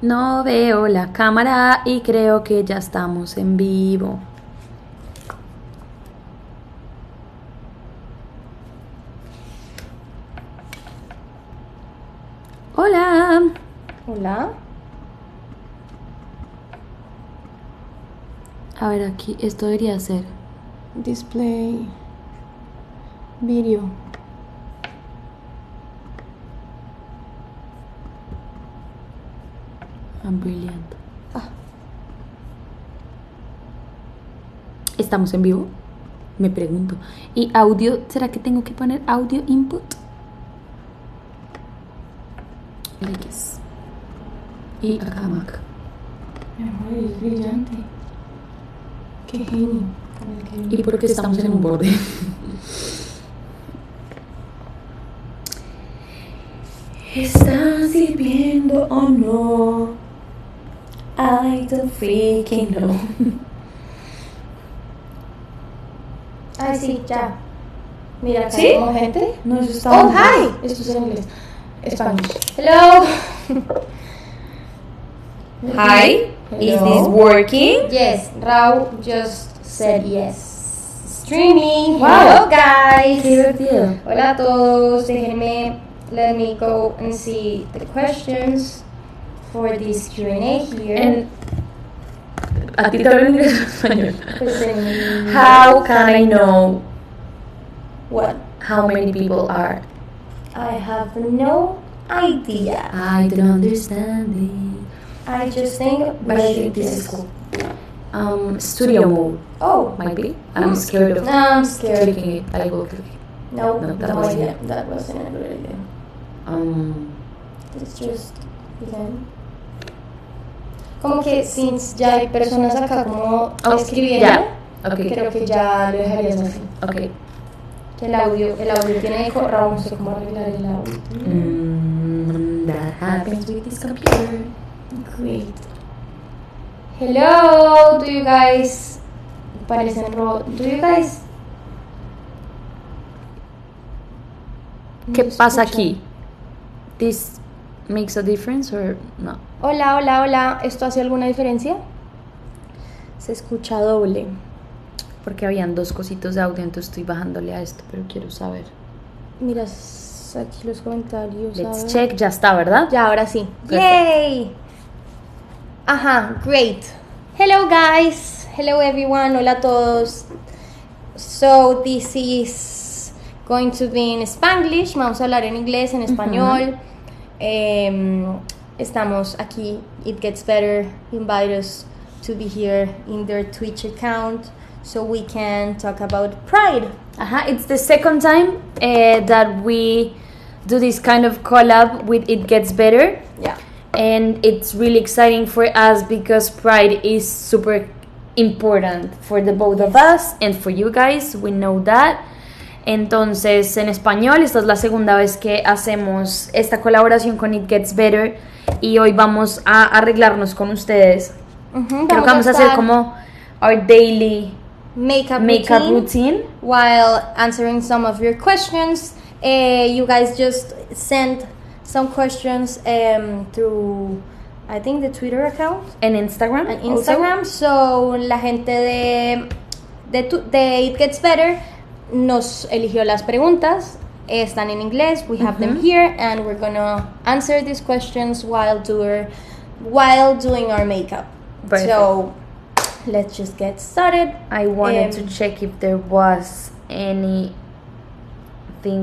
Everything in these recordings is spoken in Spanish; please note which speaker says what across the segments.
Speaker 1: No veo la cámara y creo que ya estamos en vivo. Hola.
Speaker 2: Hola.
Speaker 1: A ver, aquí, esto debería ser
Speaker 2: Display. Video.
Speaker 1: I'm brilliant. ¿Estamos en vivo? Me pregunto. ¿Y audio? ¿Será que tengo que poner audio input? X. Y acá Mac.
Speaker 2: Ay, es brillante. Qué genio.
Speaker 1: ¿Y por qué estamos en un borde? ¿Están sirviendo o no? I don't freaking know.
Speaker 2: Ay, sí, ya. Mira, acá
Speaker 1: ¿Sí?
Speaker 2: hay como gente.
Speaker 1: No, eso está.
Speaker 2: Oh, hi. Esto es en inglés. Spanish. Hello.
Speaker 1: Hi. Is this working?
Speaker 2: Yes, Rao just said yes. Streaming.
Speaker 1: Wow.
Speaker 2: Hello, guys.
Speaker 1: Qué divertido.
Speaker 2: Hola a todos. Déjenme, let me go and see the questions for this Q&A here.
Speaker 1: And ¿a ti te hablo en inglés o en español?
Speaker 2: Pues en-
Speaker 1: How can I know
Speaker 2: What?
Speaker 1: how many people are?
Speaker 2: I have no idea.
Speaker 1: I don't understand it.
Speaker 2: I just think
Speaker 1: But I think this is cool. Studio mode
Speaker 2: Oh,
Speaker 1: might be. I'm scared of
Speaker 2: no, I'm scared.
Speaker 1: clicking it. I will click it.
Speaker 2: No,
Speaker 1: No, that
Speaker 2: no
Speaker 1: wasn't
Speaker 2: idea.
Speaker 1: it.
Speaker 2: That wasn't a good idea. It's just begin. Como que since ya hay personas acá como
Speaker 1: Oh,
Speaker 2: escribiendo,
Speaker 1: ya. Okay.
Speaker 2: creo que ya lo dejarías así.
Speaker 1: Okay.
Speaker 2: Que el audio tiene eco, Raúl, no sé cómo arreglar el audio.
Speaker 1: That happens with this computer.
Speaker 2: Great. Hello, do you guys parecen robot? Do you guys
Speaker 1: ¿Qué
Speaker 2: ¿Me
Speaker 1: pasa
Speaker 2: escuchan?
Speaker 1: aquí? This makes a difference or no?
Speaker 2: Hola, hola, hola. ¿Esto hace alguna diferencia? Se escucha doble.
Speaker 1: Porque habían dos cositos de audio, entonces estoy bajándole a esto, pero quiero saber.
Speaker 2: Mira aquí los comentarios.
Speaker 1: Let's
Speaker 2: a ver.
Speaker 1: check, ya está, ¿verdad?
Speaker 2: Ya, ahora sí.
Speaker 1: Perfect.
Speaker 2: Yay! Ajá, great. Hello guys. Hello everyone. Hola a todos. So this is going to be in Spanglish. Vamos a hablar en inglés, en español. Estamos aquí. It Gets Better. Invite us to be here in their Twitch account so we can talk about Pride.
Speaker 1: Ajá, it's the second time that we do this kind of collab with It Gets Better.
Speaker 2: Yeah.
Speaker 1: And it's really exciting for us because Pride is super important for the both of us and for you guys, we know that. Entonces, en español, esta es la segunda vez que hacemos esta colaboración con It Gets Better y hoy vamos a arreglarnos con ustedes. Creo que vamos a hacer
Speaker 2: estar
Speaker 1: como our daily
Speaker 2: makeup
Speaker 1: routine.
Speaker 2: while answering some of your questions. You guys just sent some questions through, I think, the Twitter account
Speaker 1: En Instagram.
Speaker 2: and Instagram. So la gente de It Gets Better nos eligió las preguntas. Están en inglés. We have them here, and we're gonna answer these questions while doing our makeup.
Speaker 1: Perfect.
Speaker 2: So let's just get started.
Speaker 1: I wanted to check if there was anything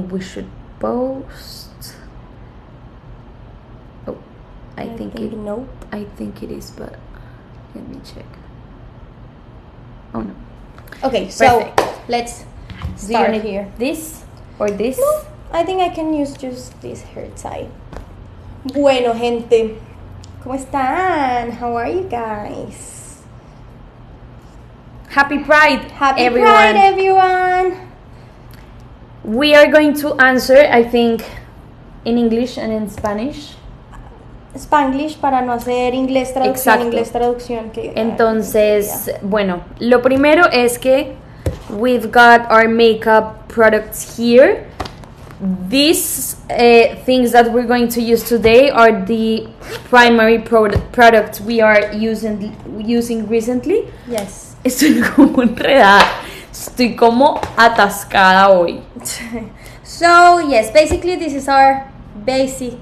Speaker 1: we should post. Oh, I think
Speaker 2: nope.
Speaker 1: I think it is, but let me check. Oh no.
Speaker 2: Okay, so
Speaker 1: Perfect.
Speaker 2: let's
Speaker 1: Do you
Speaker 2: start
Speaker 1: need
Speaker 2: here.
Speaker 1: this or this?
Speaker 2: No, I think I can use just this hair tie. Bueno, gente, ¿cómo están? How are you guys?
Speaker 1: Happy Pride,
Speaker 2: Happy
Speaker 1: everyone.
Speaker 2: Pride, everyone!
Speaker 1: We are going to answer, I think, in English and in Spanish.
Speaker 2: Spanglish para no hacer inglés traducción,
Speaker 1: Exacto.
Speaker 2: inglés traducción.
Speaker 1: Entonces, bueno, lo primero es que we've got our makeup products here. these things that we're going to use today are the primary products we are using recently.
Speaker 2: Yes.
Speaker 1: Estoy como enredada. Estoy como atascada hoy.
Speaker 2: So yes, basically this is our basic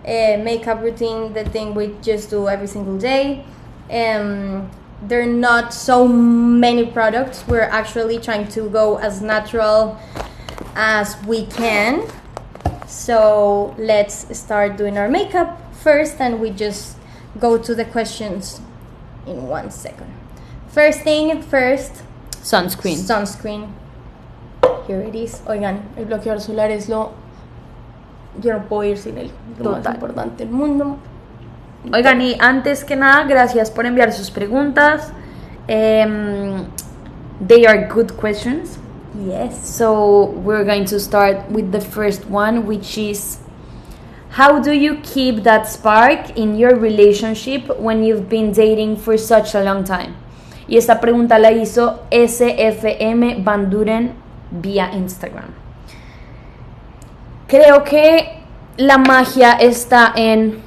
Speaker 2: makeup routine, the thing we just do every single day. There are not so many products. We're actually trying to go as natural as we can. So let's start doing our makeup first, and we just go to the questions in 1 second. First thing first, sunscreen. Here it is. Oigan, el bloqueador solar es yo no puedo ir sin él, lo más importante del mundo.
Speaker 1: Oigan, y antes que nada, gracias por enviar sus preguntas. They are good questions.
Speaker 2: Yes.
Speaker 1: So we're going to start with the first one, which is, how do you keep that spark in your relationship when you've been dating for such a long time? Y esta pregunta la hizo SFM Van Duren vía Instagram. Creo que la magia está en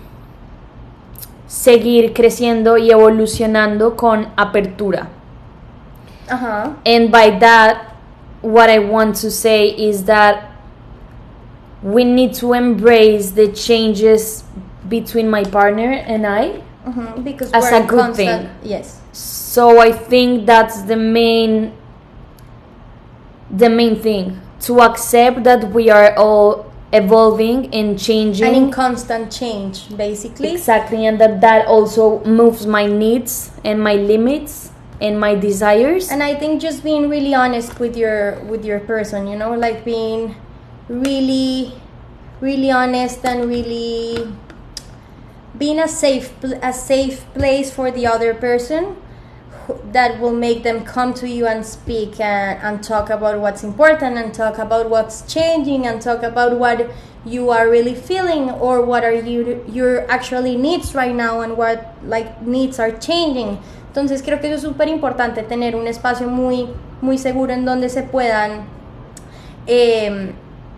Speaker 1: seguir creciendo y evolucionando con apertura. And by that, what I want to say is that we need to embrace the changes between my partner and I,
Speaker 2: because
Speaker 1: as
Speaker 2: we're
Speaker 1: a good thing.
Speaker 2: Yes.
Speaker 1: So I think that's the main thing, to accept that we are all evolving and changing,
Speaker 2: and in constant change, basically.
Speaker 1: Exactly, and that also moves my needs and my limits and my desires.
Speaker 2: And I think just being really honest with your person, you know, like being really honest and really being a safe place for the other person, that will make them come to you and speak and talk about what's important, and talk about what's changing, and talk about what you are really feeling, or what are your actually needs right now, and what like needs are changing. Entonces creo que eso es súper importante, tener un espacio muy seguro en donde se puedan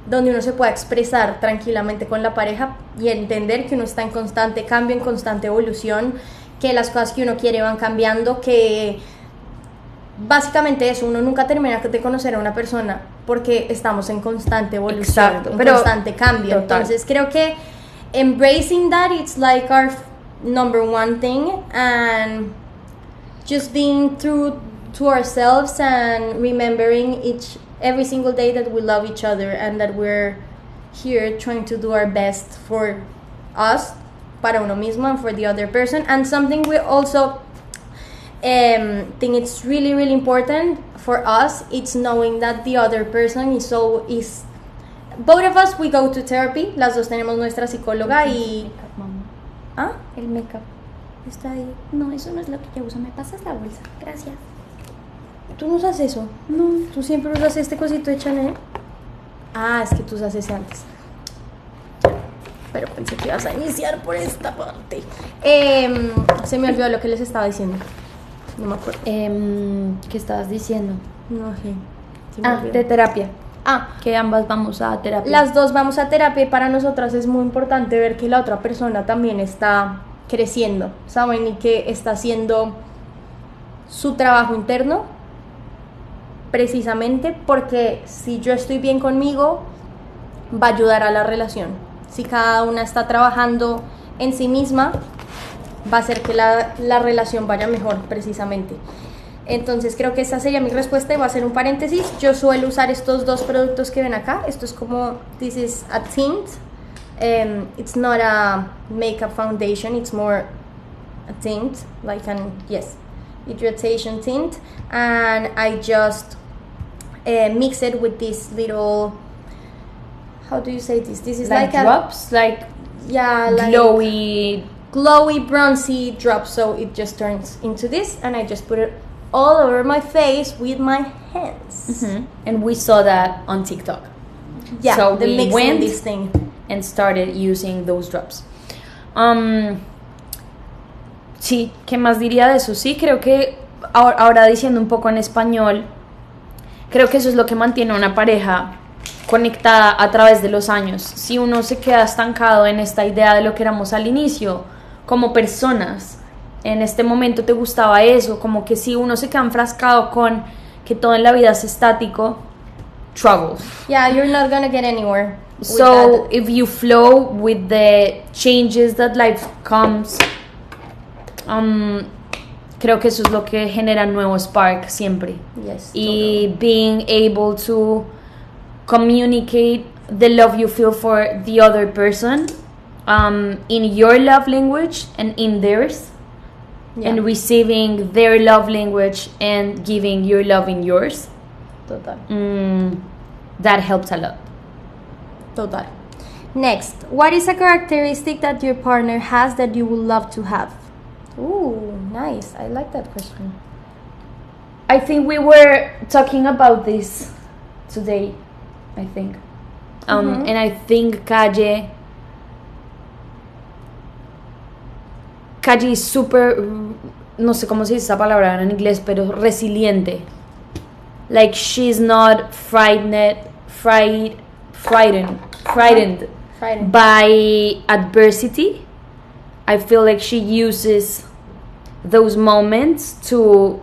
Speaker 2: donde uno se pueda expresar tranquilamente con la pareja, y entender que uno está en constante cambio, en constante evolución, que las cosas que uno quiere van cambiando, que básicamente eso, uno nunca termina de conocer a una persona porque estamos en constante evolución.
Speaker 1: Exacto,
Speaker 2: en constante cambio.
Speaker 1: Total.
Speaker 2: Entonces creo que embracing that, it's like our number one thing, and just being true to ourselves and remembering every single day that we love each other, and that we're here trying to do our best for us, para uno mismo, and for the other person. And something we also think it's really important for us, it's knowing that the other person is both of us, we go to therapy, las dos tenemos nuestra psicóloga. Y ¿ah?
Speaker 1: El makeup
Speaker 2: está ahí.
Speaker 1: no, eso no es lo que yo uso, me pasas la bolsa, gracias.
Speaker 2: ¿Tú no usas eso?
Speaker 1: No,
Speaker 2: ¿Tú siempre usas este cosito de Chanel? Ah, es que tú usas ese antes. Pero pensé que ibas a iniciar por esta parte. Se me olvidó lo que les estaba diciendo. No me acuerdo.
Speaker 1: ¿Qué estabas diciendo?
Speaker 2: No sé. Se me olvidó.
Speaker 1: De terapia.
Speaker 2: Que
Speaker 1: ambas vamos a terapia.
Speaker 2: Las dos vamos a terapia, y para nosotras es muy importante ver que la otra persona también está creciendo, ¿saben? Y que está haciendo su trabajo interno, precisamente porque si yo estoy bien conmigo, va a ayudar a la relación. Si cada una está trabajando en sí misma, va a hacer que la relación vaya mejor, precisamente. Entonces creo que esa sería mi respuesta, y voy a hacer un paréntesis. Yo suelo usar estos dos productos que ven acá. Esto es como, this is a tint. It's not a makeup foundation, it's more a tint, like hydration tint. And I just mix it with this little, how do you say this? This is like
Speaker 1: drops, like
Speaker 2: glowy bronzy drops. So it just turns into this, and I just put it all over my face with my hands.
Speaker 1: And we saw that on TikTok.
Speaker 2: Yeah,
Speaker 1: so
Speaker 2: the
Speaker 1: we
Speaker 2: mixing
Speaker 1: went
Speaker 2: this thing
Speaker 1: and started using those drops. Sí, ¿qué más diría de eso? Sí, creo que ahora diciendo un poco en español, creo que eso es lo que mantiene a una pareja conectada a través de los años. Si uno se queda estancado en esta idea de lo que éramos al inicio, como personas, en este momento te gustaba eso, como que si uno se queda enfrascado con que todo en la vida es estático, trouble.
Speaker 2: Yeah, you're not gonna get anywhere.
Speaker 1: So if you flow with the changes that life comes, creo que eso es lo que genera nuevo spark siempre.
Speaker 2: Yes,
Speaker 1: Y being able to communicate the love you feel for the other person in your love language and in theirs,
Speaker 2: yeah.
Speaker 1: and receiving their love language and giving your love in yours.
Speaker 2: Total.
Speaker 1: That helps a lot.
Speaker 2: Total. Next, what is a characteristic that your partner has that you would love to have? Ooh, nice. I like that question.
Speaker 1: I think we were talking about this today, I think. And I think Calle is super, no sé cómo se dice esa palabra en inglés, pero resiliente. Like she's not frightened by adversity. I feel like she uses those moments to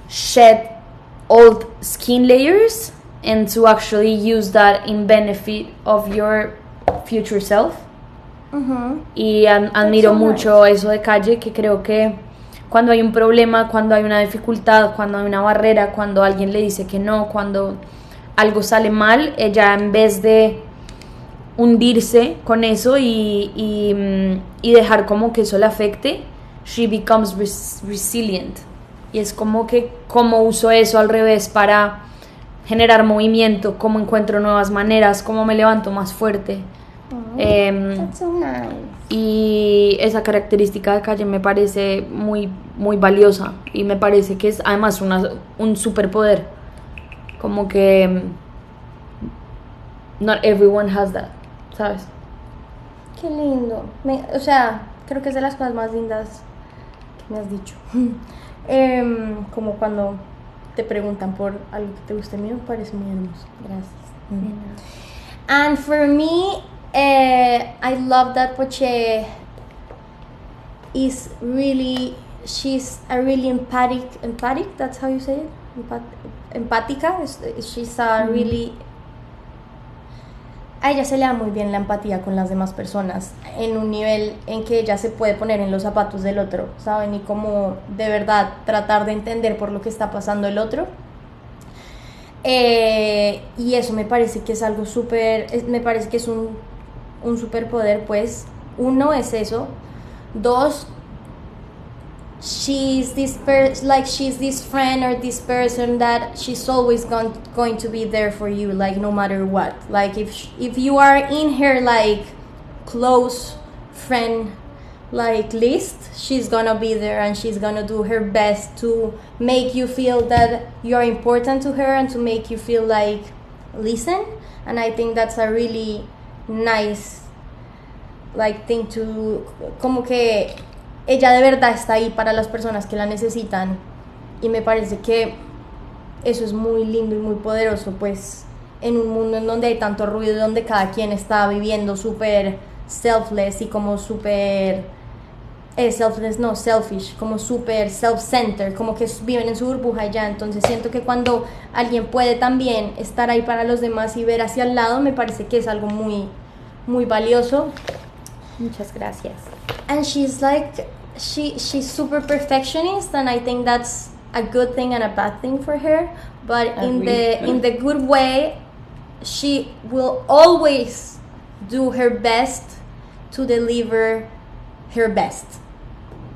Speaker 1: shed old skin layers and to actually use that in benefit of your future self. Y admiro mucho eso de Calle, que creo que cuando hay un problema, cuando hay una dificultad, cuando hay una barrera, cuando alguien le dice que no, cuando algo sale mal, ella en vez de hundirse con eso y dejar como que eso le afecte, she becomes resilient. Y es como que cómo uso eso al revés para generar movimiento, cómo encuentro nuevas maneras, cómo me levanto más fuerte.
Speaker 2: That's so nice.
Speaker 1: Y esa característica de Calle me parece muy, muy valiosa y me parece que es además un superpoder. Como que not everyone has that, ¿sabes?
Speaker 2: Qué lindo. O sea, creo que es de las cosas más lindas que me has dicho. Como cuando te preguntan por algo que te guste mío, me parece muy hermoso. Gracias. And for me, I love that Poché she's a really empathic, that's how you say it? Empática. She's a really... A ella se le da muy bien la empatía con las demás personas, en un nivel en que ella se puede poner en los zapatos del otro, ¿saben? Y como de verdad tratar de entender por lo que está pasando el otro. Y eso me parece que es algo me parece que es un superpoder, pues. Uno es eso. Dos, she's this friend or this person that she's always going to be there for you, like no matter what. Like if you are in her like close friend like list, she's gonna be there and she's gonna do her best to make you feel that you're important to her and to make you feel like listen. And I think that's a really nice like thing to, como que ella de verdad está ahí para las personas que la necesitan, y me parece que eso es muy lindo y muy poderoso, pues en un mundo en donde hay tanto ruido, donde cada quien está viviendo súper selfless y como súper selfish, como súper self-centered, como que viven en su burbuja y ya. Entonces siento que cuando alguien puede también estar ahí para los demás y ver hacia el lado, me parece que es algo muy, muy valioso.
Speaker 1: Muchas gracias.
Speaker 2: And she's like, she's super perfectionist, and I think that's a good thing and a bad thing for her. But in the good way, she will always do her best to deliver her best,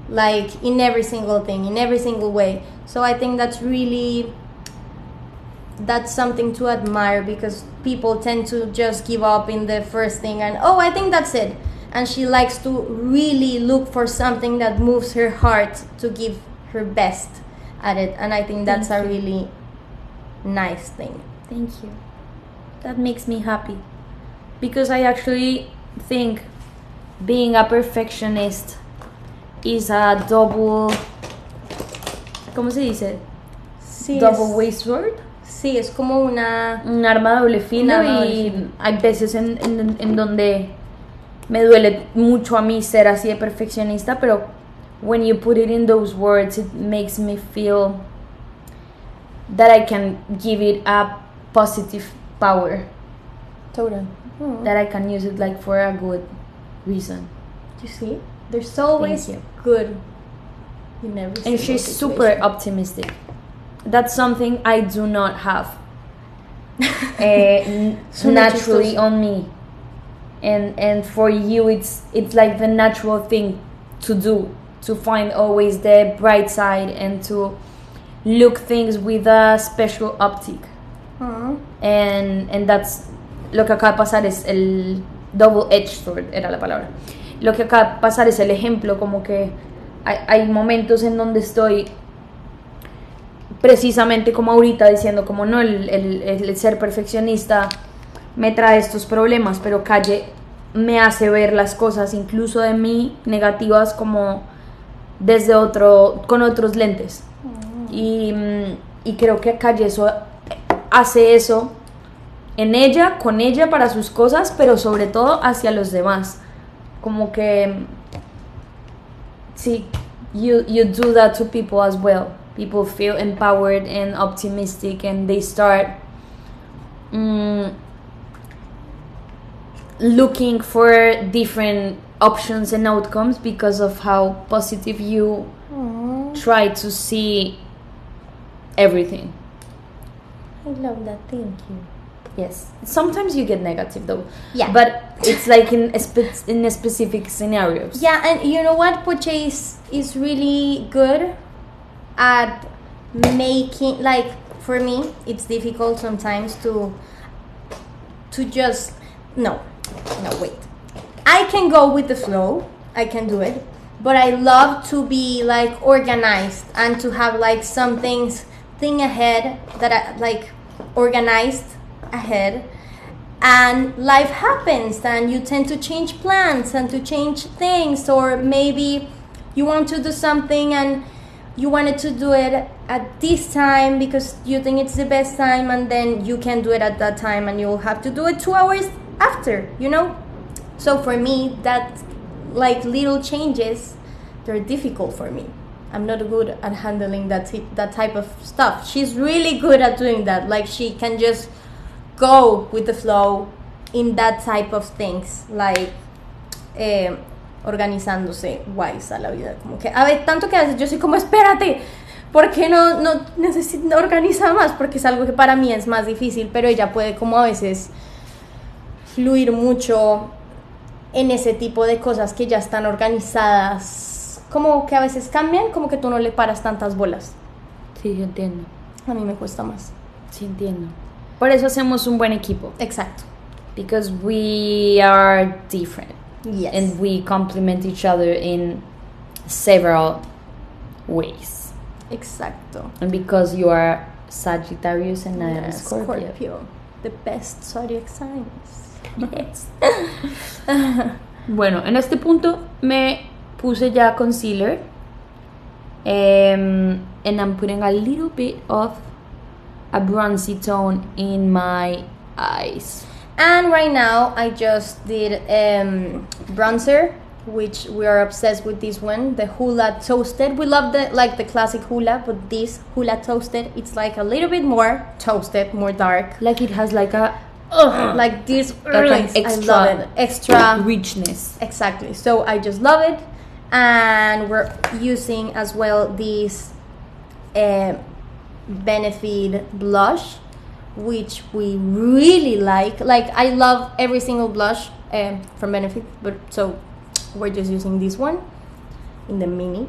Speaker 2: like in every single thing, in every single way. So I think that's something to admire, because people tend to just give up in the first thing and I think that's it. And she likes to really look for something that moves her heart to give her best at it. And I think that's a really nice thing.
Speaker 1: Thank you. That makes me happy, because I actually think being a perfectionist is a double, ¿cómo se dice?
Speaker 2: Sí,
Speaker 1: Double-way sword.
Speaker 2: Sí, es como una...
Speaker 1: un arma de doble filo,
Speaker 2: Un arma de doble
Speaker 1: y
Speaker 2: filo.
Speaker 1: hay veces en donde me duele mucho a mí ser así de perfeccionista, pero when you put it in those words, it makes me feel that I can give it a positive power,
Speaker 2: Total.
Speaker 1: that I can use it like for a good reason.
Speaker 2: You see? There's always
Speaker 1: Thank you.
Speaker 2: good in every
Speaker 1: And
Speaker 2: single
Speaker 1: she's
Speaker 2: situation.
Speaker 1: super optimistic. That's something I do not have
Speaker 2: Suena
Speaker 1: naturally
Speaker 2: chistoso.
Speaker 1: on me. And for you, it's like the natural thing to do, to find always the bright side and to look things with a special optic.
Speaker 2: Aw.
Speaker 1: And that's lo que acaba de pasar, es el double-edged sword, era la palabra. Lo que acaba de pasar es el ejemplo, como que hay momentos en donde estoy precisamente como ahorita diciendo como no, el ser perfeccionista me trae estos problemas, pero Calle me hace ver las cosas incluso de mí negativas como desde con otros lentes. Y creo que Calle hace eso en ella, con ella, para sus cosas, pero sobre todo hacia los demás. Como que sí, you do that to people as well. People feel empowered and optimistic, and they start looking for different options and outcomes because of how positive you
Speaker 2: Aw.
Speaker 1: try to see everything.
Speaker 2: I love that. Thank you.
Speaker 1: Yes, sometimes you get negative though.
Speaker 2: Yeah.
Speaker 1: But it's like in specific scenarios.
Speaker 2: Yeah, and you know what? Poché is really good at making, like, for me, it's difficult sometimes to just, no, wait. I can go with the flow, I can do it, but I love to be, like, organized and to have, like, some thing ahead that I, like, organized ahead. And life happens and you tend to change plans and to change things, or maybe you want to do something and you wanted to do it at this time because you think it's the best time, and then you can do it at that time and you'll have to do it 2 hours after, you know? So for me, that, like, little changes, they're difficult for me. I'm not good at handling that type of stuff. She's really good at doing that. Like, she can just go with the flow in that type of things, like organizándose wise a la vida, como que a ver, tanto que a veces yo soy como espérate, ¿por qué no necesito organizar más? Porque es algo que para mí es más difícil, pero ella puede como a veces fluir mucho en ese tipo de cosas que ya están organizadas, como que a veces cambian, como que tú no le paras tantas bolas.
Speaker 1: Sí, yo entiendo.
Speaker 2: A mí me cuesta más.
Speaker 1: Sí, entiendo. Por eso hacemos un buen equipo.
Speaker 2: Exacto.
Speaker 1: Because we are different.
Speaker 2: Yes.
Speaker 1: And we complement each other in several ways.
Speaker 2: Exacto.
Speaker 1: And because you are Sagittarius and I am Scorpio.
Speaker 2: The best zodiac signs.
Speaker 1: Yes. Bueno, en este punto me puse ya concealer. And I'm putting a little bit of a bronzy tone in my eyes.
Speaker 2: And right now I just did bronzer, which we are obsessed with this one, the Hula Toasted. We love the classic Hula, but this Hula Toasted, it's like a little bit more toasted, more dark.
Speaker 1: Like it has like a
Speaker 2: like this,
Speaker 1: like an
Speaker 2: I love it. Extra
Speaker 1: richness.
Speaker 2: Exactly. So I just love it. And we're using as well this Benefit blush, which we really like. Like, I love every single blush from Benefit, but so we're just using this one in the mini.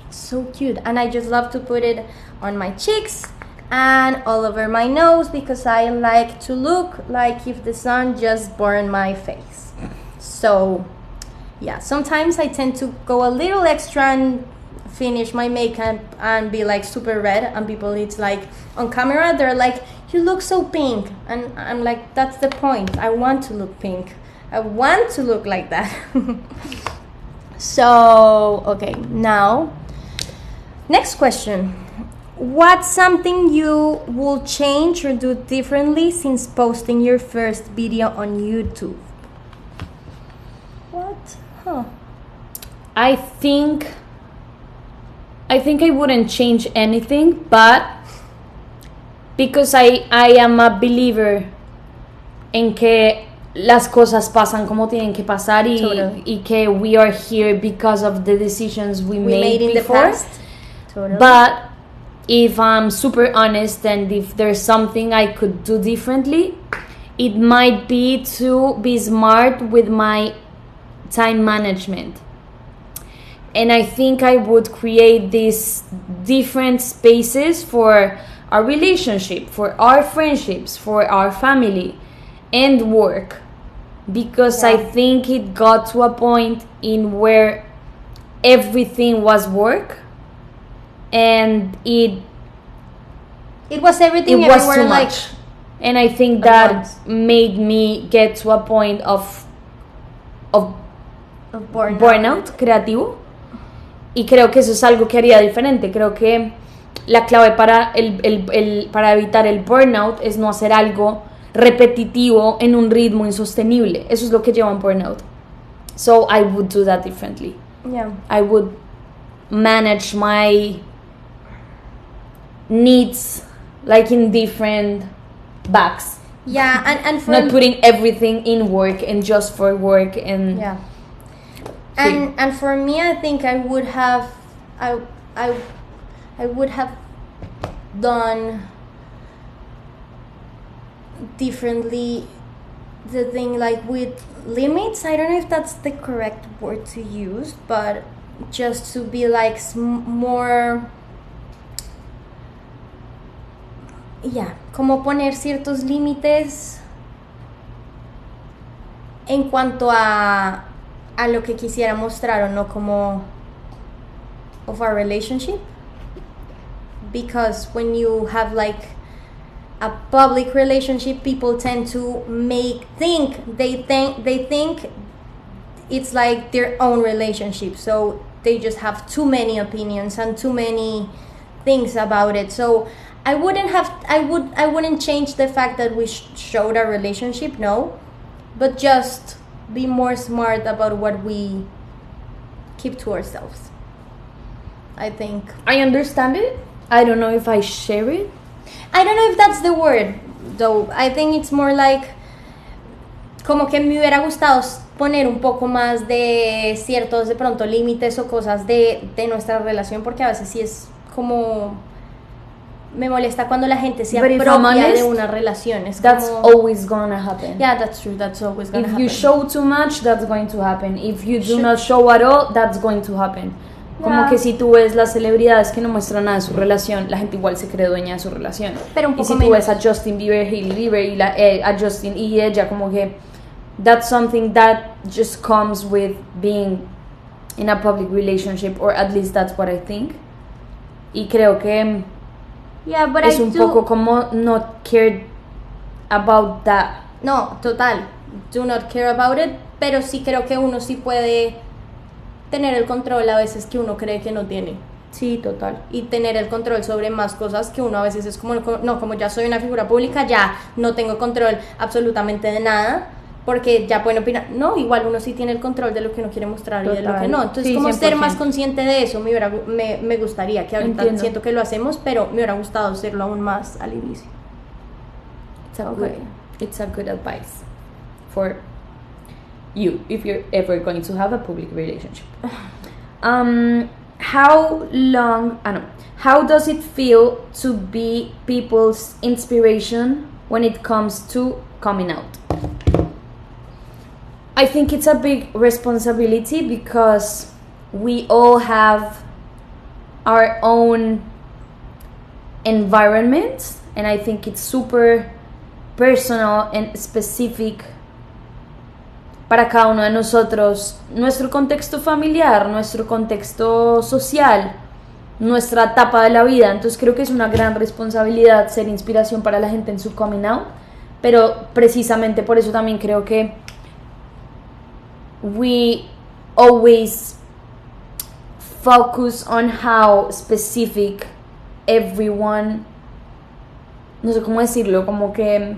Speaker 2: So cute. And I just love to put it on my cheeks and all over my nose because I like to look like if the sun just burned my face. So yeah, sometimes I tend to go a little extra and finish my makeup and be like super red, and people, it's like on camera they're like, you look so pink, and I'm like, that's the point. I want to look pink. I want to look like that. So okay, now next question. What's something you will change or do differently since posting your first video on YouTube? What? Huh.
Speaker 1: I think I wouldn't change anything, but because I am a believer en que las cosas pasan como tienen que pasar y que we are here because of the decisions we made
Speaker 2: in
Speaker 1: before.
Speaker 2: the past. Totally.
Speaker 1: But if I'm super honest and if there's something I could do differently, it might be to be smart with my time management. And I think I would create these different spaces for our relationship, for our friendships, for our family and work. Because I think it got to a point in where everything was work and it
Speaker 2: was everything
Speaker 1: it was
Speaker 2: everywhere,
Speaker 1: too
Speaker 2: like,
Speaker 1: much. And I think that made me get to a point of burnout creativo. Y creo que eso es algo que haría diferente. Creo que la clave para para evitar el burnout es no hacer algo repetitivo en un ritmo insostenible. Eso es lo que lleva a un burnout. So I would do that differently.
Speaker 2: Yeah.
Speaker 1: I would manage my needs like in different bags.
Speaker 2: Yeah, and for
Speaker 1: not putting everything in work and just for work and
Speaker 2: yeah. And for me, I think I would have done differently the thing like with limits. I don't know if that's the correct word to use, but just to be like more, como poner ciertos límites en cuanto a lo que quisiera mostrar o no, como of our relationship, because when you have like a public relationship, people tend to they think it's like their own relationship, so they just have too many opinions and too many things about it. So I wouldn't change the fact that we showed our relationship, no, but just be more smart about what we keep to ourselves. I think
Speaker 1: I understand it. I don't know if I share it.
Speaker 2: I don't know if that's the word, though. I think it's more like como que me hubiera gustado poner un poco más de ciertos de pronto límites o cosas de nuestra relación, porque a veces sí es como me molesta cuando la gente se apropia de una relación. Es
Speaker 1: that's
Speaker 2: como,
Speaker 1: always gonna happen.
Speaker 2: Yeah, that's true. That's always gonna happen.
Speaker 1: If you show too much, that's going to happen. If you do not show at all, that's going to happen. Como que si tú ves las celebridades que no muestran nada de su relación, la gente igual se cree dueña de su relación.
Speaker 2: Pero un poco
Speaker 1: y si
Speaker 2: menos.
Speaker 1: tú ves a Justin Bieber, Hailey Bieber y a Justin y ella, como que that's something that just comes with being in a public relationship, or at least that's what I think. Y creo que es un poco como not care about that.
Speaker 2: No, total, do not care about it, pero sí creo que uno sí puede tener el control a veces que uno cree que no tiene.
Speaker 1: Sí, total.
Speaker 2: Y tener el control sobre más cosas que uno a veces es como, no, como ya soy una figura pública, ya no tengo control absolutamente de nada, porque ya pueden opinar. No, igual uno sí tiene el control de lo que uno quiere mostrar. Total. Y de lo que no. Entonces, sí, como 100%. Ser más consciente de eso, me gustaría, que ahorita Entiendo. Siento que lo hacemos, pero me hubiera gustado serlo aún más al inicio.
Speaker 1: It's a good advice for you if you're ever going to have a public relationship. How does it feel to be people's inspiration when it comes to coming out? I think it's a big responsibility because we all have our own environment, and I think it's super personal and specific para cada uno de nosotros, nuestro contexto familiar, nuestro contexto social, nuestra etapa de la vida. Entonces creo que es una gran responsabilidad ser inspiración para la gente en su coming out, pero precisamente por eso también creo que we always focus on how specific everyone, no sé cómo decirlo, como que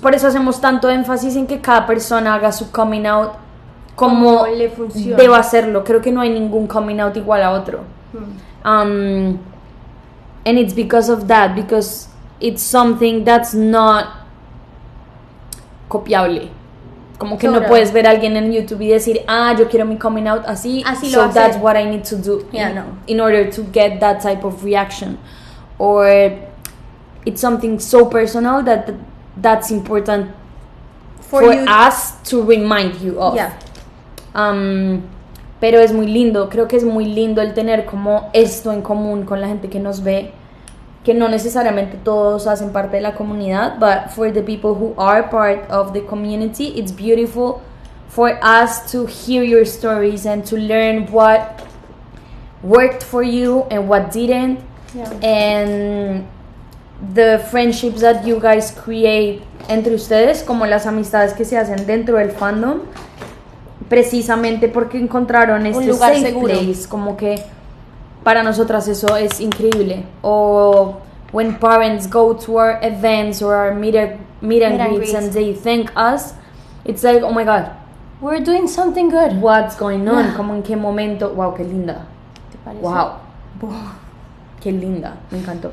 Speaker 1: por eso hacemos tanto énfasis en que cada persona haga su coming out como
Speaker 2: le funciona.
Speaker 1: deba hacerlo. Creo que no hay ningún coming out igual a otro. And it's because of that, because it's something that's not copiable. Como que no puedes ver a alguien en YouTube y decir, yo quiero mi coming out así so that's what I need to do in order to get that type of reaction. Or it's something so personal that's important for us to remind you of.
Speaker 2: Yeah.
Speaker 1: Pero es muy lindo, creo que es muy lindo el tener como esto en común con la gente que nos ve, que no necesariamente todos hacen parte de la comunidad, but for the people who are part of the community, it's beautiful for us to hear your stories and to learn what worked for you and what didn't, and the friendships that you guys create entre ustedes, como las amistades que se hacen dentro del fandom, precisamente porque encontraron este
Speaker 2: lugar
Speaker 1: safe
Speaker 2: seguro.
Speaker 1: place, como que para nosotras eso es increíble. O when parents go to our events or our meet and greets and they thank us, it's like, oh my god,
Speaker 2: we're doing something good.
Speaker 1: What's going on? Como en qué momento. Wow, qué linda.
Speaker 2: ¿Te parece?
Speaker 1: Wow. Qué linda, me encantó.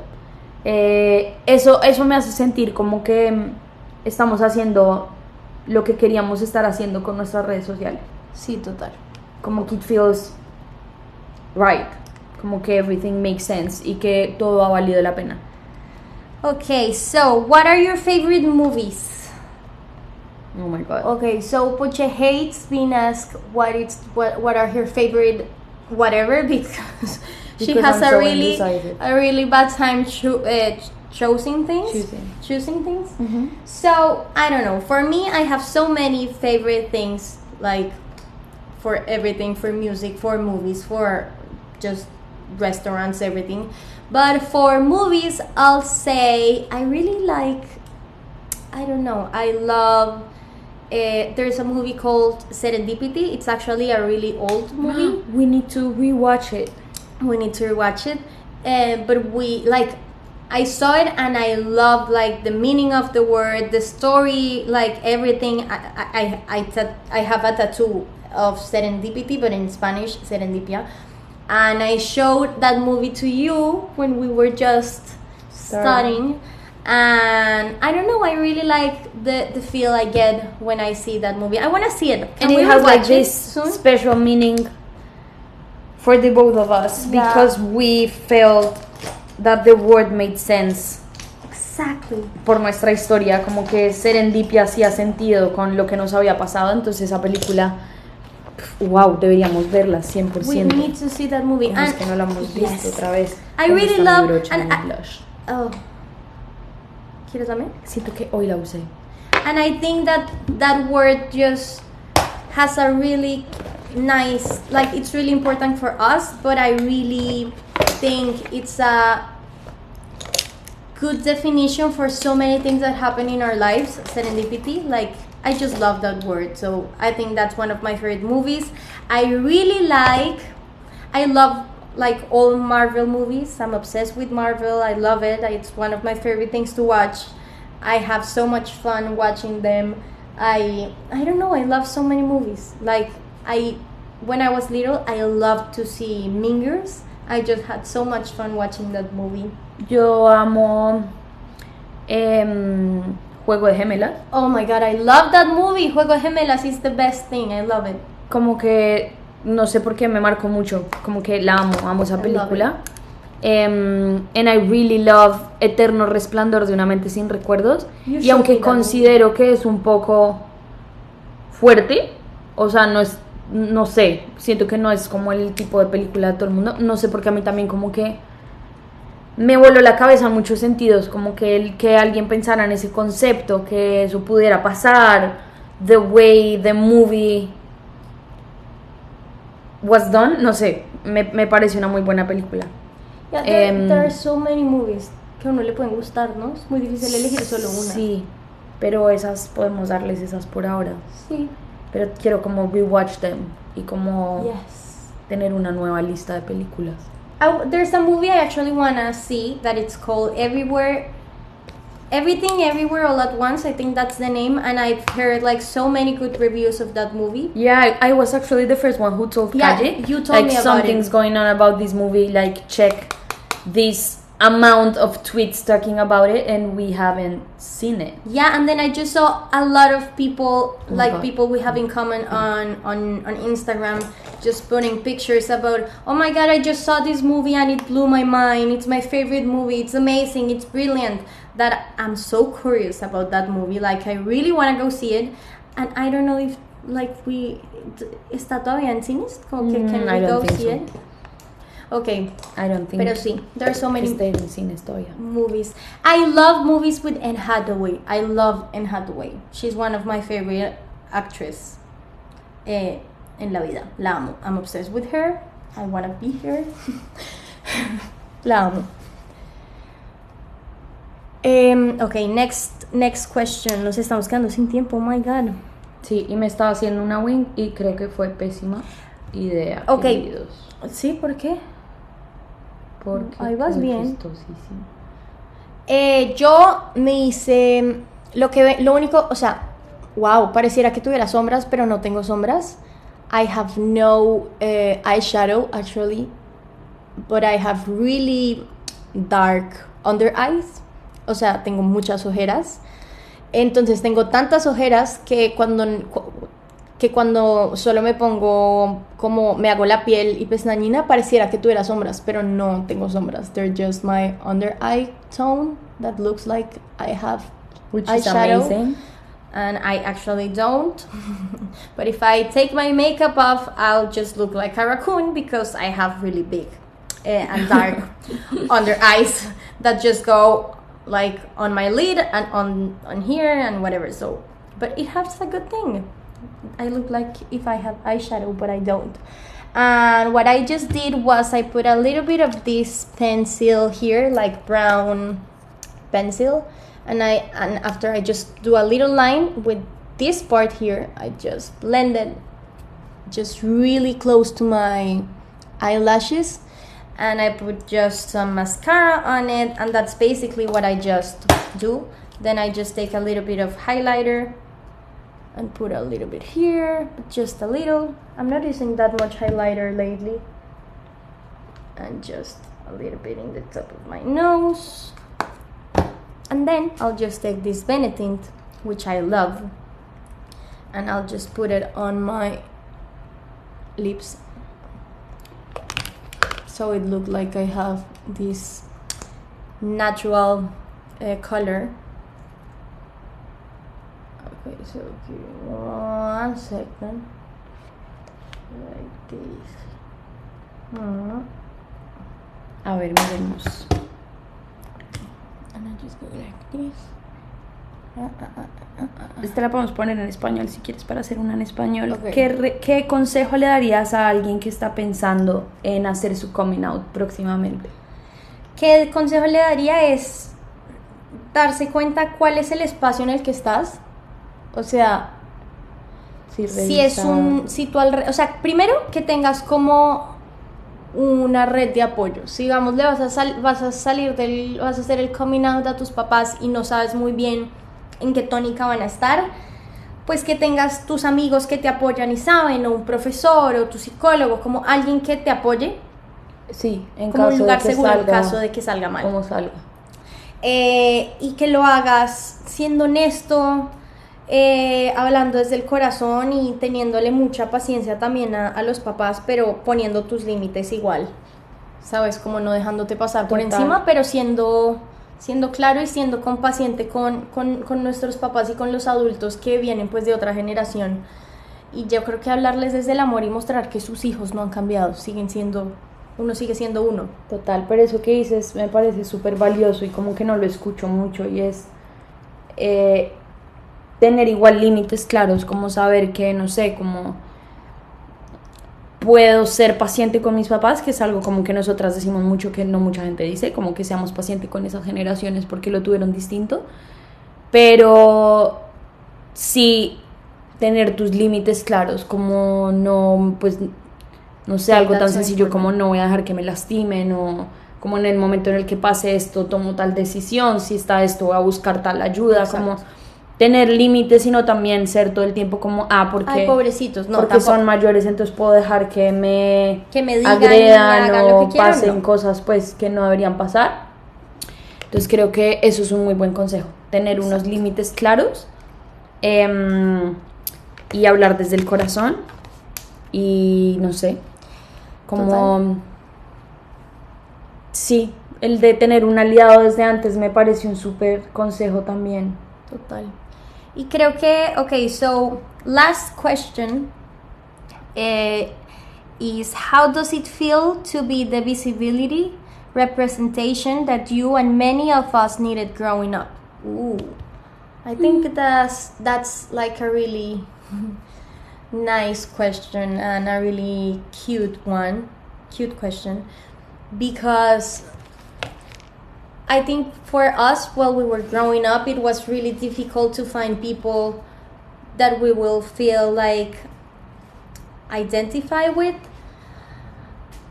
Speaker 1: Eso me hace sentir como que estamos haciendo lo que queríamos estar haciendo con nuestras redes sociales.
Speaker 2: Sí, total.
Speaker 1: Como que it feels right. Como que everything makes sense y que todo ha valido la pena.
Speaker 2: Okay, so what are your favorite movies?
Speaker 1: Oh my god.
Speaker 2: Okay, so Poché hates being asked what are her favorite whatever because she has
Speaker 1: I'm
Speaker 2: a really
Speaker 1: undecided.
Speaker 2: a really bad time choosing things.
Speaker 1: Mm-hmm.
Speaker 2: So I don't know. For me, I have so many favorite things, like for everything, for music, for movies, for just restaurants, everything. But for movies, I'll say I really like, I don't know, I love, there's a movie called Serendipity. It's actually a really old movie.
Speaker 1: We need to rewatch it.
Speaker 2: We need to rewatch it. But I saw it and I love like the meaning of the word, the story, like everything. I have a tattoo of serendipity, but in Spanish, serendipia. And I showed that movie to you when we were just studying. And I don't know, I really like the feel I get when I see that movie. I want to see it.
Speaker 1: And it has like this special meaning for the both of us, because we felt that the word made sense.
Speaker 2: Exactly.
Speaker 1: Por nuestra historia, como que serendipia hacía sentido con lo que nos había pasado. Entonces esa película, wow, deberíamos verla 100%.
Speaker 2: We need to see that movie.
Speaker 1: Es que no la hemos visto otra vez.
Speaker 2: I really love
Speaker 1: oh.
Speaker 2: ¿Quieres también?
Speaker 1: Siento que hoy la usé.
Speaker 2: And I think that word just has a really nice, like it's really important for us, but I really think it's a good definition for so many things that happen in our lives. Serendipity, like I just love that word, so I think that's one of my favorite movies. I love like all Marvel movies. I'm obsessed with Marvel. I love it. It's one of my favorite things to watch. I have so much fun watching them. I don't know, I love so many movies. Like when I was little, I loved to see Mean Girls. I just had so much fun watching that movie.
Speaker 1: Yo amo Juego de Gemelas.
Speaker 2: Oh my god, I love that movie. Juego de Gemelas is the best thing. I love it.
Speaker 1: Como que no sé por qué me marcó mucho. Como que la amo esa película. And I really love Eterno Resplandor de una mente sin recuerdos. Y aunque considero que es un poco fuerte, o sea, no sé, siento que no es como el tipo de película de todo el mundo. No sé, porque a mí también como que me voló la cabeza en muchos sentidos, como que alguien pensara en ese concepto, que eso pudiera pasar, the way the movie was done, no sé, me parece una muy buena película.
Speaker 2: Yeah, there are so many movies que a uno le pueden gustar, ¿no? Es muy difícil elegir solo una.
Speaker 1: Sí, pero podemos darles esas por ahora.
Speaker 2: Sí.
Speaker 1: Pero quiero como rewatch them y como tener una nueva lista de películas.
Speaker 2: There's a movie I actually wanna see that it's called Everything Everywhere All at Once. I think that's the name, and I've heard like so many good reviews of that movie.
Speaker 1: Yeah, I was actually the first one who told Calle.
Speaker 2: You told
Speaker 1: like,
Speaker 2: me about
Speaker 1: something's
Speaker 2: it.
Speaker 1: going on about this movie. Like, check this amount of tweets talking about it, and we haven't seen it.
Speaker 2: Yeah, and then I just saw a lot of people,
Speaker 1: God.
Speaker 2: people we have in common on Instagram, just putting pictures about, oh my god, I just saw this movie and it blew my mind. It's my favorite movie. It's amazing. It's brilliant. That I'm so curious about that movie. Like, I really want to go see it, and I don't know if está todavía en cines. Como que can we go see it? Okay.
Speaker 1: I don't think.
Speaker 2: Pero sí, there are so many
Speaker 1: en cines todavía.
Speaker 2: movies. I love movies with Anne Hathaway. I love Anne Hathaway. She's one of my favorite actresses en la vida. La amo. I'm obsessed with her. I want to be her. La amo. Okay, next question. Nos estamos quedando sin tiempo. Oh my god.
Speaker 1: Sí, y me estaba haciendo una wing y creo que fue pésima idea.
Speaker 2: Okay.
Speaker 1: Queridos.
Speaker 2: Sí, ¿por qué?
Speaker 1: Porque
Speaker 2: Ahí vas
Speaker 1: fue
Speaker 2: bien.
Speaker 1: chistosísimo.
Speaker 2: Yo me hice lo único, o sea, wow, pareciera que tuviera sombras, pero no tengo sombras. I have no eyeshadow actually, but I have really dark under eyes. O sea, tengo muchas ojeras. Entonces tengo tantas ojeras que cuando solo me pongo, como me hago la piel y pestañina, pareciera que tuviera sombras, pero no tengo sombras. They're just my under eye tone that looks like I have
Speaker 1: Which is
Speaker 2: eyeshadow.
Speaker 1: amazing.
Speaker 2: And I actually don't. But if I take my makeup off, I'll just look like a raccoon because I have really big and dark under eyes that just go like on my lid and on here and whatever. So, but it has a good thing. I look like if I have eyeshadow, but I don't. And what I just did was I put a little bit of this pencil here, like brown pencil, and after I just do a little line with this part here, I just blend it just really close to my eyelashes, and I put just some mascara on it, and that's basically what I just do. Then I just take a little bit of highlighter and put a little bit here, but just a little. I'm not using that much highlighter lately. And just a little bit in the top of my nose. And then I'll just take this Benetint, which I love, and I'll just put it on my lips. So it looks like I have this natural color. Okay, so give me 1 second. Like this.
Speaker 1: A ver, miremos.
Speaker 2: And I just go like this.
Speaker 1: Esta la podemos poner en español si quieres para hacer una en español.
Speaker 2: Okay.
Speaker 1: ¿Qué consejo le darías a alguien que está pensando en hacer su coming out próximamente?
Speaker 2: ¿Qué consejo le daría? Es darse cuenta cuál es el espacio en el que estás. O sea,
Speaker 1: Sí,
Speaker 2: o sea, primero que tengas como una red de apoyo. Si digamos vas a hacer el coming out a tus papás y no sabes muy bien en qué tónica van a estar, pues que tengas tus amigos que te apoyan y saben, o un profesor o tu psicólogo, como alguien que te apoye,
Speaker 1: Sí, en
Speaker 2: como
Speaker 1: caso
Speaker 2: un lugar
Speaker 1: de que
Speaker 2: seguro en
Speaker 1: salga,
Speaker 2: caso de que salga mal.
Speaker 1: como salga.
Speaker 2: Y que lo hagas siendo honesto, hablando desde el corazón y teniéndole mucha paciencia también a los papás, pero poniendo tus límites igual, ¿sabes? Como no dejándote pasar por
Speaker 1: Total.
Speaker 2: encima, pero siendo claro y siendo compaciente con nuestros papás y con los adultos que vienen pues de otra generación. Y yo creo que hablarles desde el amor y mostrar que sus hijos no han cambiado, uno sigue siendo uno.
Speaker 1: Total, pero eso que dices me parece súper valioso y como que no lo escucho mucho, y es tener igual límites claros, como saber que, no sé, como puedo ser paciente con mis papás, que es algo como que nosotras decimos mucho, que no mucha gente dice, como que seamos pacientes con esas generaciones porque lo tuvieron distinto, pero sí tener tus límites claros, como no, pues no sé, algo tan
Speaker 2: that's so
Speaker 1: sencillo
Speaker 2: important.
Speaker 1: como no voy a dejar que me lastimen, o como en el momento en el que pase esto tomo tal decisión, si está esto voy a buscar tal ayuda,
Speaker 2: Exacto.
Speaker 1: como tener límites, sino también ser todo el tiempo como, porque,
Speaker 2: Ay, pobrecitos, no,
Speaker 1: porque
Speaker 2: tampoco.
Speaker 1: son mayores, entonces puedo dejar que me
Speaker 2: digan y
Speaker 1: agredan
Speaker 2: hagan lo
Speaker 1: o
Speaker 2: que quieran,
Speaker 1: pasen
Speaker 2: no.
Speaker 1: cosas pues que no deberían pasar. Entonces creo que eso es un muy buen consejo, tener unos límites claros, y hablar desde el corazón, y no sé, como
Speaker 2: Total.
Speaker 1: sí, el de tener un aliado desde antes me parece un súper consejo también.
Speaker 2: Total. Y creo que, okay, so last question is, how does it feel to be the visibility representation that you and many of us needed growing up? Ooh, I think that's like a really nice question and a really cute question, because I think for us, while we were growing up, it was really difficult to find people that we will feel like identify with.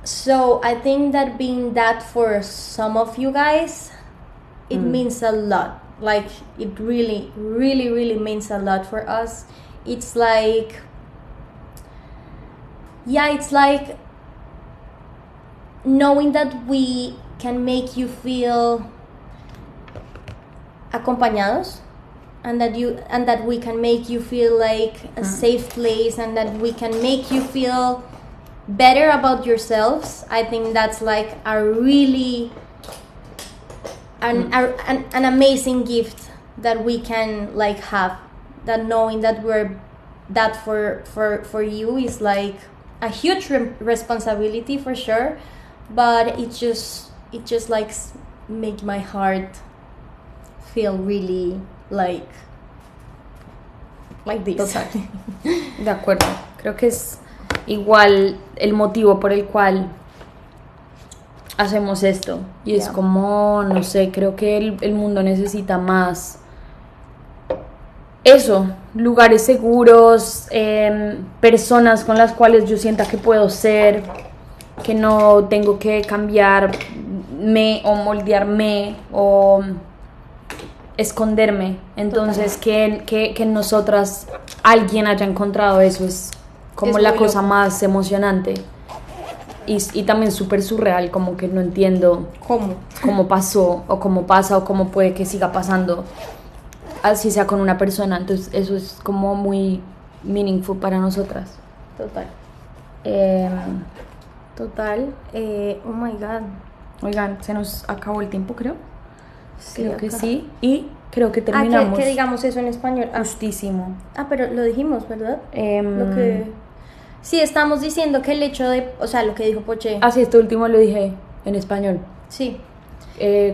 Speaker 2: So I think that being that for some of you guys, it means a lot. Like, it really, really, really means a lot for us. It's like, yeah, it's like knowing that we can make you feel acompañados, and that we can make you feel like a safe place, and that we can make you feel better about yourselves. I think that's like a really an amazing gift that we can like have, that knowing that we're that for you is like a huge responsibility for sure, but it just like make my heart feel really like this.
Speaker 1: Total. De acuerdo, creo que es igual el motivo por el cual hacemos esto, y es
Speaker 2: Yeah.
Speaker 1: como, no sé, creo que el mundo necesita más eso, lugares seguros, personas con las cuales yo sienta que puedo ser, que no tengo que cambiarme o moldearme o esconderme. Entonces que en nosotras alguien haya encontrado eso es como
Speaker 2: Es
Speaker 1: la
Speaker 2: muy
Speaker 1: cosa
Speaker 2: loco.
Speaker 1: más emocionante, y también súper surreal, como que no entiendo cómo pasó o cómo pasa o cómo puede que siga pasando, así sea con una persona. Entonces eso es como muy meaningful para nosotras.
Speaker 2: Total.
Speaker 1: Eh,
Speaker 2: Total. Oh my god.
Speaker 1: Oigan, se nos acabó el tiempo, creo.
Speaker 2: Sí,
Speaker 1: Creo que
Speaker 2: acá.
Speaker 1: sí. Y creo que terminamos.
Speaker 2: Que digamos eso en español.
Speaker 1: Justísimo.
Speaker 2: Pero lo dijimos, ¿verdad?
Speaker 1: Em,
Speaker 2: Lo que... Sí, estamos diciendo que el hecho de... O sea, lo que dijo Poché.
Speaker 1: sí, esto último lo dije en español.
Speaker 2: Sí,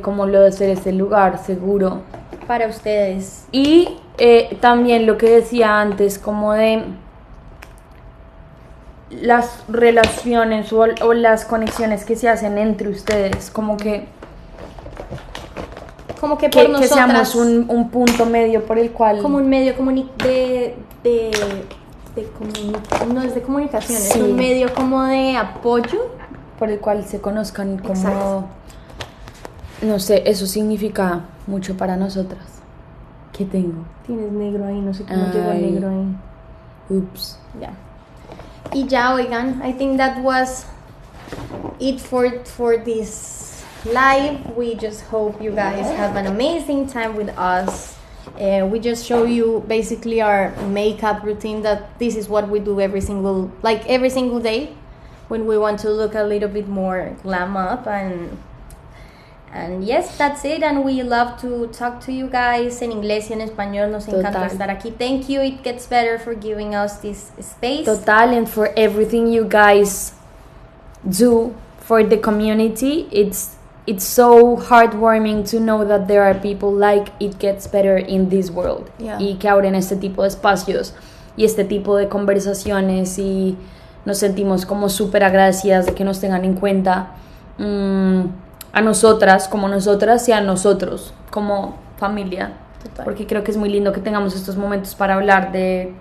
Speaker 1: Como lo de ser este lugar seguro.
Speaker 2: para ustedes.
Speaker 1: Y también lo que decía antes, como de las relaciones o las conexiones que se hacen entre ustedes, como que
Speaker 2: Como que
Speaker 1: que
Speaker 2: por nosotras...
Speaker 1: seamos un punto medio por el cual...
Speaker 2: Como un medio no es de comunicación,
Speaker 1: Sí.
Speaker 2: es un medio como de apoyo.
Speaker 1: por el cual se conozcan, como...
Speaker 2: Exacto.
Speaker 1: No sé, eso significa mucho para nosotras. ¿Qué tengo?
Speaker 2: Tienes negro ahí, no sé cómo llegó el
Speaker 1: Ay.
Speaker 2: negro ahí.
Speaker 1: Ups.
Speaker 2: Ya. Y ya, oigan, I think that was it for this live. We just hope you guys have an amazing time with us. We just show you basically our makeup routine, that this is what we do every single day when we want to look a little bit more glam up, and yes, that's it. And we love to talk to you guys en inglés y en español. Nos encanta
Speaker 1: Total.
Speaker 2: estar aquí. Thank you. It gets better for giving us this space.
Speaker 1: Total, and for everything you guys do for the community. It's so heartwarming to know that there are people like It Gets Better in this world.
Speaker 2: Yeah.
Speaker 1: Y que abren este tipo de espacios y este tipo de conversaciones, y nos sentimos como súper agradecidas de que nos tengan en cuenta, a nosotras como nosotras y a nosotros como familia.
Speaker 2: Total.
Speaker 1: Porque creo que es muy lindo que tengamos estos momentos para hablar de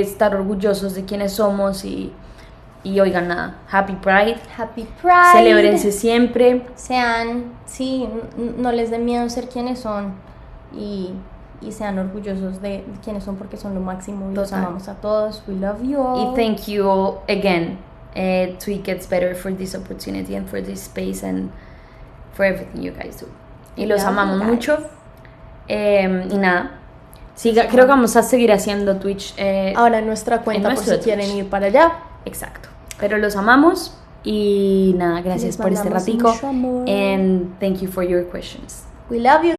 Speaker 1: estar orgullosos de quiénes somos y Y oigan nada, Happy Pride.
Speaker 2: Happy Pride.
Speaker 1: Celébrense siempre.
Speaker 2: Sí, no les dé miedo ser quienes son y sean orgullosos de quienes son porque son lo máximo. Y los amamos a todos. We love you all.
Speaker 1: Y thank you all again. Tweet gets better for this opportunity and for this space and for everything you guys do. Y los amamos mucho. Y nada. Creo que vamos a seguir haciendo Twitch.
Speaker 2: Ahora en nuestra cuenta por si quieren ir para allá.
Speaker 1: Exacto. Pero los amamos. Y nada, gracias por este ratico. And thank you for your questions.
Speaker 2: We love you.